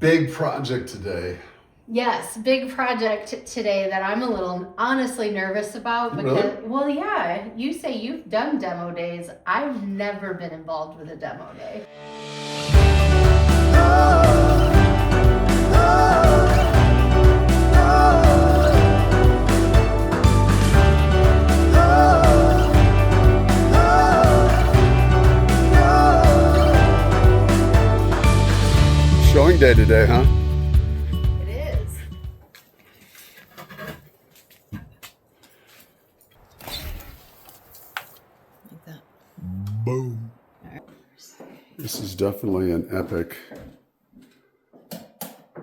Big project today. Yes, big project today that I'm a little honestly nervous about because, Really? well, yeah, you say you've done demo days. I've never been involved with a demo day. Showing day today, huh? It is. Like that. Boom. This is definitely an epic,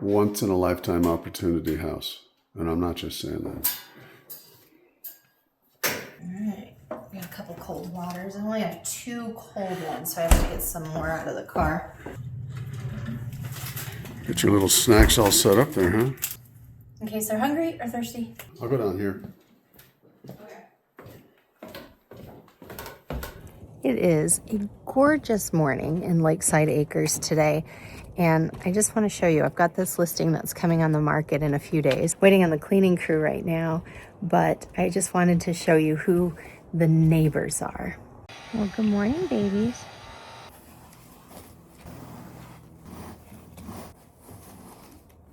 once in a lifetime opportunity house. And I'm not just saying that. Alright, we got a couple cold waters. I only have 2 cold ones, so I have to get some more out of the car. Get your little snacks all set up there, huh? In case they're hungry or thirsty. I'll go down here. It is a gorgeous morning in Lakeside Acres today, and I just want to show you, I've got this listing that's coming on the market in a few days. Waiting on the cleaning crew right now, but I just wanted to show you who the neighbors are. Well, good morning, babies.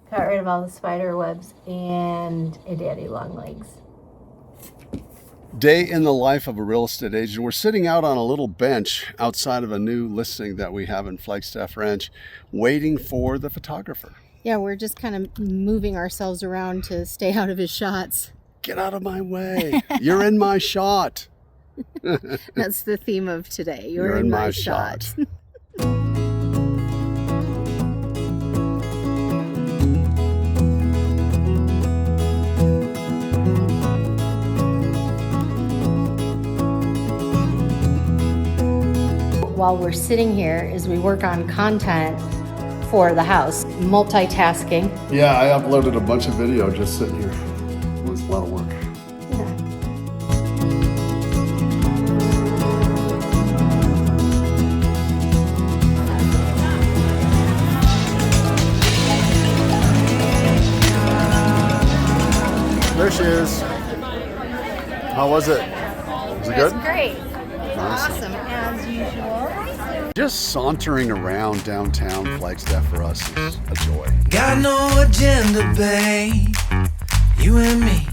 Got rid of all the spider webs and a daddy long legs. Day in the life of a real estate agent. We're sitting out on a little bench outside of a new listing that we have in Flagstaff Ranch, waiting for the photographer. Yeah, we're just kind of moving ourselves around to stay out of his shots. Get out of my way. You're in my shot. That's the theme of today. You're in my shot. While we're sitting here as we work on content for the house, multitasking. Yeah, I uploaded a bunch of video just sitting here. It was a lot of work. Yeah. There she is. How was it? Was it good? That's great. Nice. Awesome, as usual. Just sauntering around downtown Flagstaff for us is a joy. Got no agenda, babe. You and me.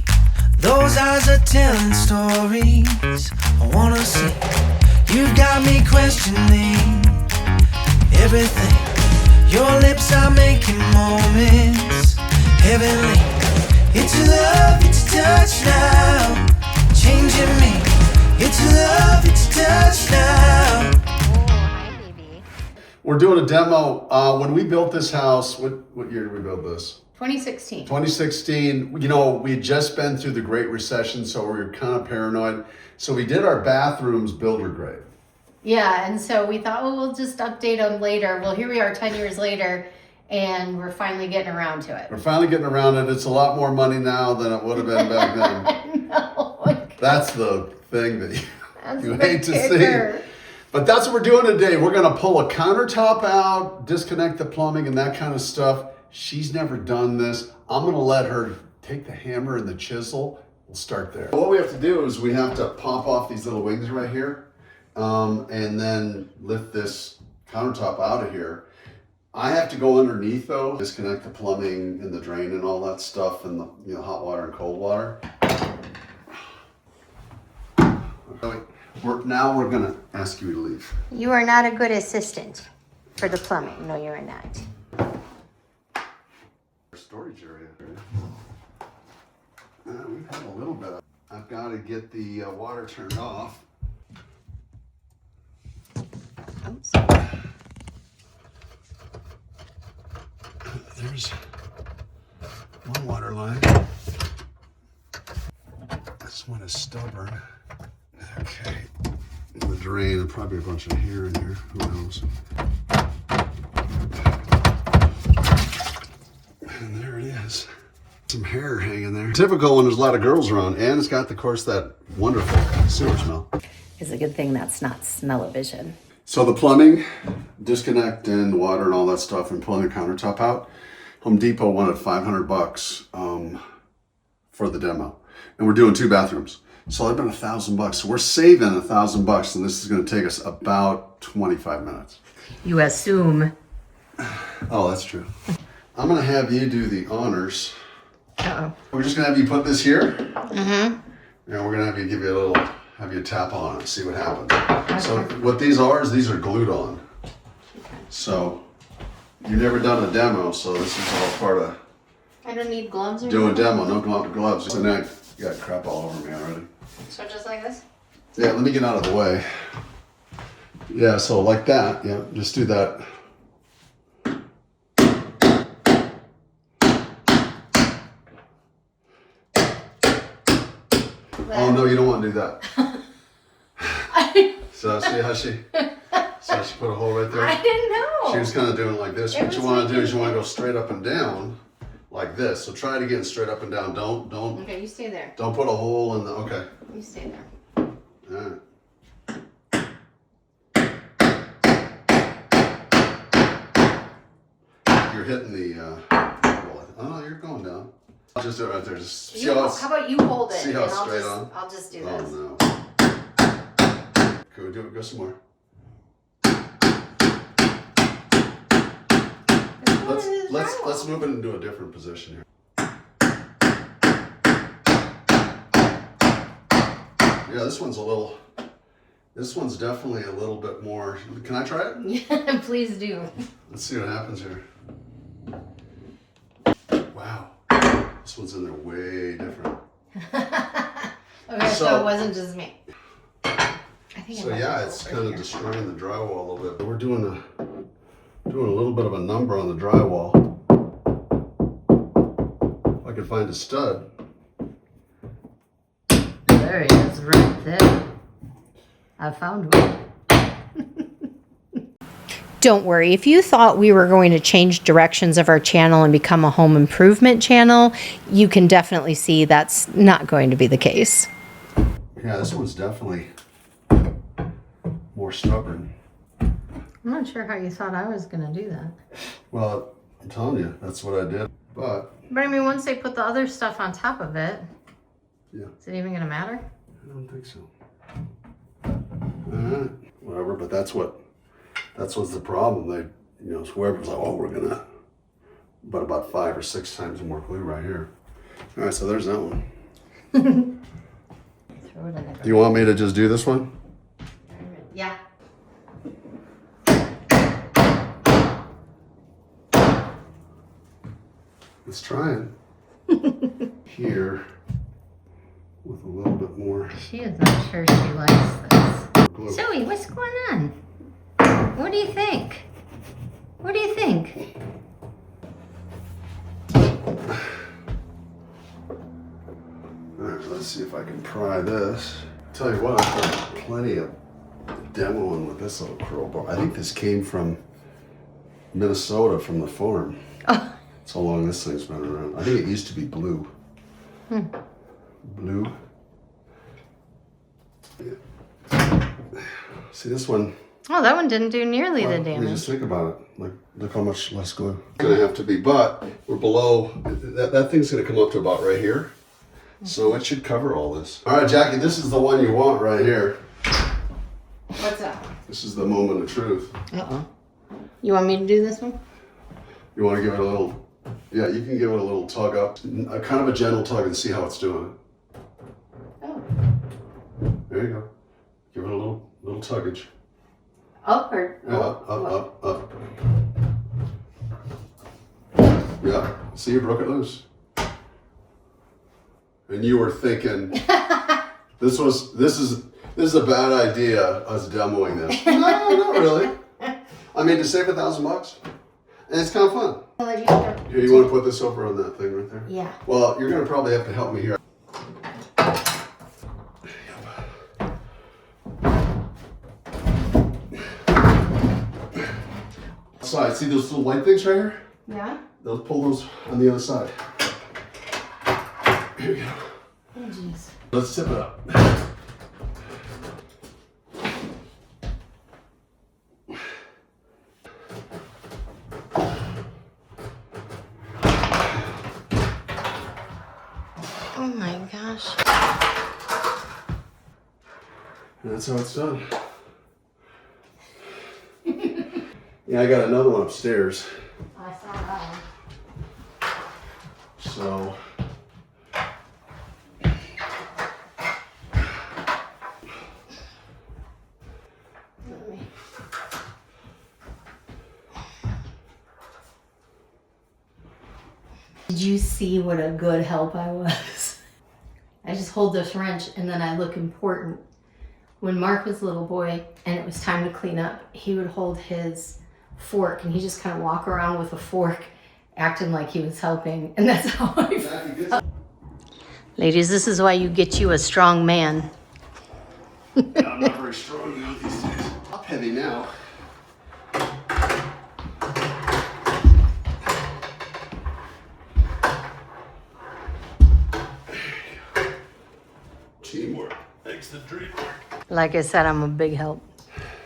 Those eyes are telling stories I wanna see. You've got me questioning everything. Your lips are making moments heavenly. It's your love, it's your touch now, changing me. It's your love, it's your touch now. We're doing a demo. When we built this house, what year did we build this? 2016. 2016. You know, we had just been through the Great Recession, so we were kind of paranoid. So we did our bathrooms builder grade. Yeah, and so we thought, well, we'll just update them later. Well, here we are 10 years later, and we're finally getting around to it. We're finally getting around it. It's a lot more money now than it would have been back then. No, my God. That's the thing that That's you the hate to kicker. see. But that's what we're doing today. We're going to pull a countertop out, disconnect the plumbing and that kind of stuff. She's never done this. I'm going to let her take the hammer and the chisel. We'll start there. What we have to do is we have to pop off these little wings right here and then lift this countertop out of here. I have to go underneath though, disconnect the plumbing and the drain and all that stuff and the hot water and cold water. Now we're gonna ask you to leave. You are not a good assistant for the plumbing. No, you are not. Storage area. We've had a little bit of. I've got to get the water turned off. Oops. There's one water line. This one is stubborn. Okay. The drain, and probably a bunch of hair in here. Who knows? And there it is. Some hair hanging there. Typical when there's a lot of girls around, and it's got, of course, that wonderful sewer smell. It's a good thing that's not smell-o-vision. So the plumbing, disconnect and water and all that stuff and pulling the countertop out, Home Depot wanted $500 for the demo. And we're doing 2 bathrooms. So it's been $1,000. So we're saving $1,000 and this is gonna take us about 25 minutes. You assume. Oh, that's true. I'm gonna have you do the honors. Uh-oh. We're just gonna have you put this here. Mm-hmm. And we're gonna have you give you a little, have you tap on it, see what happens. Okay. So what these are is these are glued on. So you've never done a demo, so this is all part of I don't need gloves or doing a demo, no gloves. So now you got crap all over me already. So just like this? Yeah, let me get out of the way. Yeah, so like that, yeah, just do that. Oh no, you don't want to do that. So see how she put a hole right there? I didn't know. She was kind of doing it like this. What you want to do is you want to go straight up and down like this. So try it again, straight up and down. Don't. Okay, you stay there. Don't put a hole in the, okay. You stay there. All right. You're hitting the, oh no, you're going down. I'll just do it right there. Just see how about you hold it? See how and it's straight on? I'll just do this. Oh no. Could we do it? Go some more. Let's move it into a different position here. Yeah, this one's definitely a little bit more. Can I try it? Yeah, please do. Let's see what happens here. Wow. This one's in there way different. Okay, so it wasn't just me. I think So yeah, it's kind of destroying the drywall a little bit. We're doing a little bit of a number on the drywall. If I could find a stud. There he is, right there. I found one. Don't worry, if you thought we were going to change directions of our channel and become a home improvement channel, you can definitely see that's not going to be the case. Yeah, this one's definitely more stubborn. I'm not sure how you thought I was going to do that. Well, I'm telling you, that's what I did. But I mean, once they put the other stuff on top of it, yeah, is it even going to matter? I don't think so. Alright, whatever, but that's what's the problem. They, whoever's like, oh, we're gonna, but about 5 or 6 times more glue right here. All right, so there's that one. Throw it in there. Do you want me to just do this one? Yeah. Let's try it. Here, with a little bit more She is not sure she likes this. glue. Zoe, what's going on? What do you think? What do you think? All right, let's see if I can pry this. Tell you what, I've done plenty of demoing with this little crowbar. I think this came from Minnesota, from the farm. Oh. That's how long this thing's been around. I think it used to be blue. Blue. Yeah. See this one? Oh, that one didn't do nearly the Well, I mean, damage. just think about it. Like, look how much less glue. It's gonna have to be, but we're below. That thing's gonna come up to about right here, so it should cover all this. All right, Jackie, this is the one you want right here. What's that? This is the moment of truth. Uh-oh. You want me to do this one? You want to give it a little? Yeah, you can give it a little tug up, a kind of a gentle tug, and see how it's doing. Oh. There you go. Give it a little tuggage. Upward. Yeah, up. Yeah. See, you broke it loose. And you were thinking, this is a bad idea, us demoing this. No, not really. I mean, to save $1,000, and it's kind of fun. Here, you want to put this over on that thing right there? Yeah. Well, you're gonna probably have to help me here. Side. See those little white things right here? Yeah. They'll pull those on the other side. Here we go. Oh, jeez. Let's tip it up. Oh my gosh. And that's how it's done. Yeah, I got another one upstairs. I saw that one. So. Did you see what a good help I was? I just hold this wrench and then I look important. When Mark was a little boy and it was time to clean up, he would hold his fork and he just kind of walk around with a fork acting like he was helping, and that's how I felt. Ladies, this is why you get you a strong man. Yeah, I'm not very strong now these days. I'm heavy now. Teamwork makes the dream work. Like I said, I'm a big help.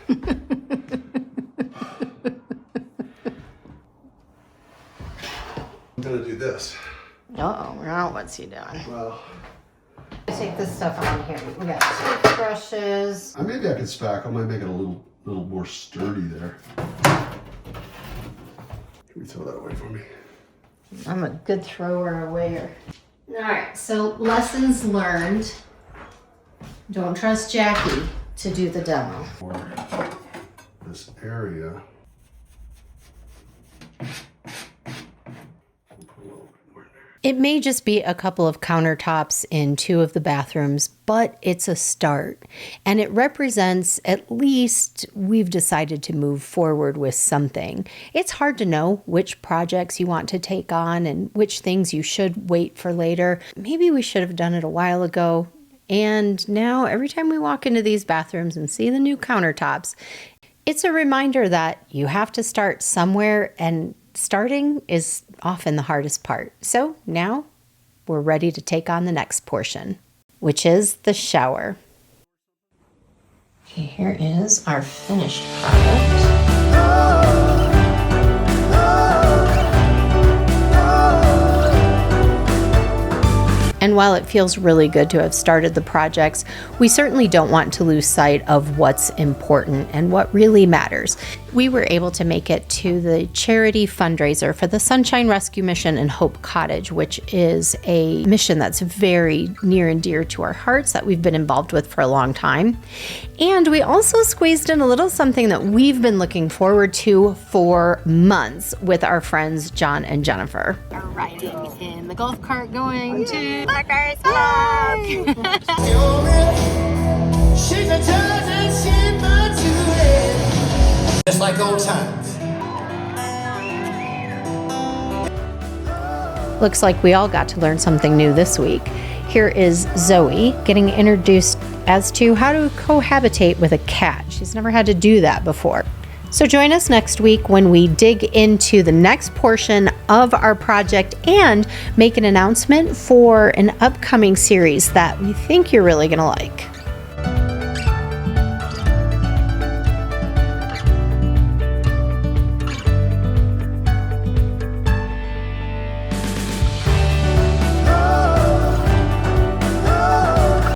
I'm gonna do this. Uh-oh, now what's he doing? Well, Take this stuff on here. We got toothbrushes. maybe I could spackle. Might make it a little more sturdy there. Can you throw that away for me? I'm a good thrower awayer. All right, so lessons learned. Don't trust Jackie to do the demo. For this area. It may just be a couple of countertops in 2 of the bathrooms, but it's a start. And it represents at least we've decided to move forward with something. It's hard to know which projects you want to take on and which things you should wait for later. Maybe we should have done it a while ago. And now every time we walk into these bathrooms and see the new countertops, it's a reminder that you have to start somewhere, and starting is often the hardest part. So now we're ready to take on the next portion, which is the shower. Okay, here is our finished product. And while it feels really good to have started the projects, we certainly don't want to lose sight of what's important and what really matters. We were able to make it to the charity fundraiser for the Sunshine Rescue Mission in Hope Cottage, which is a mission that's very near and dear to our hearts that we've been involved with for a long time. And we also squeezed in a little something that we've been looking forward to for months with our friends John and Jennifer. Are riding in the golf cart going to Blackberry Smoke. Just like old times. Looks like we all got to learn something new this week. Here is Zoe getting introduced as to how to cohabitate with a cat. She's never had to do that before. So join us next week when we dig into the next portion of our project and make an announcement for an upcoming series that we think you're really going to like.